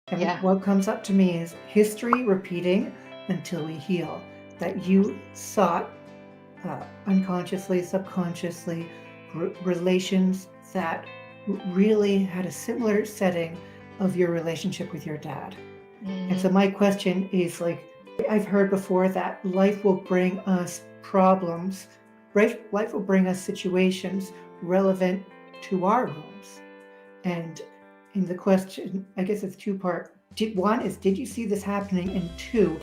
And Yeah. what comes up to me is history repeating until we heal. That you sought unconsciously, subconsciously, relations that really had a similar setting of your relationship with your dad. And so Mm, my question is like, I've heard before that life will bring us problems, right? Life will bring us situations relevant to our wounds. And in the question, I guess it's two part. One is, did you see this happening? And two,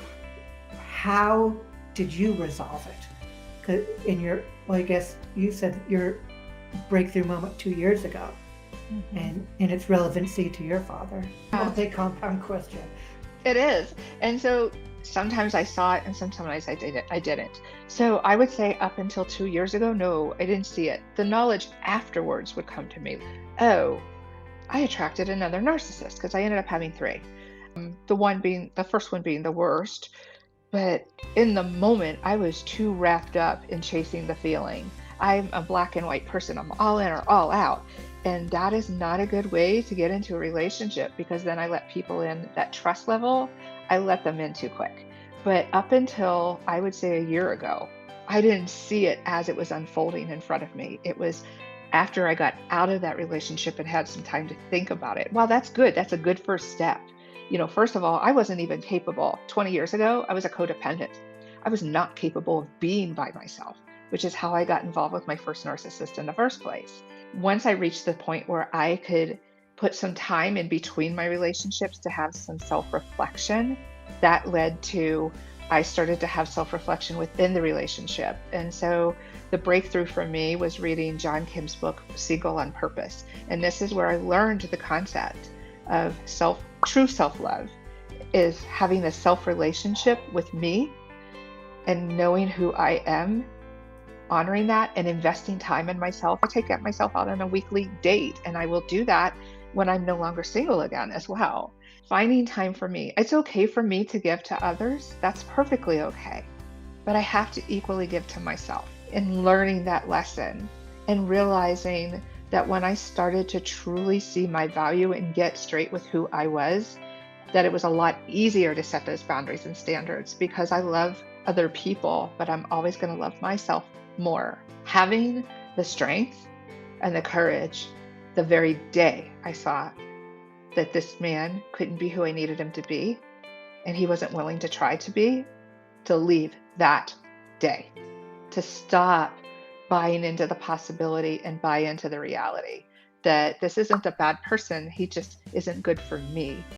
how did you resolve it? 'Cause in your, well, I guess you said your breakthrough moment 2 years ago, mhm. and in its relevancy to your father. Yeah, Multi-compound question. it is. And so sometimes I saw it and sometimes I didn't. So I would say up until 2 years ago, no, I didn't see it. The knowledge afterwards would come to me. Oh, I attracted another narcissist because I ended up having three. The first one being the worst. But in the moment, I was too wrapped up in chasing the feeling. I'm a black and white person. I'm all in or all out. And that is not a good way to get into a relationship because then I let people in that trust level, I let them in too quick. But up until I would say a year ago, I didn't see it as it was unfolding in front of me. It was after I got out of that relationship and had some time to think about it. Well, that's good. That's a good first step. First of all, I wasn't even capable. 20 years ago, I was a codependent. I was not capable of being by myself, which is how I got involved with my first narcissist in the first place. Once I reached the point where I could put some time in between my relationships to have some self reflection, that led to I started to have self reflection within the relationship. And so the breakthrough for me was reading John Kim's book, Seagull on Purpose. And this is where I learned the concept of true self love is having a self relationship with me and knowing who I am, honoring that and investing time in myself. I take myself out on a weekly date, and I will do that when I'm no longer single again as well. Finding time for me. It's okay for me to give to others. That's perfectly okay. But I have to equally give to myself. And learning that lesson and realizing that when I started to truly see my value and get straight with who I was, that it was a lot easier to set those boundaries and standards because I love other people, but I'm always going to love myself more. Having the strength and the courage the very day I saw that this man couldn't be who I needed him to be, and he wasn't willing to try to be, to leave that day, to stop buying into the possibility and buy into the reality that this isn't a bad person. He just isn't good for me.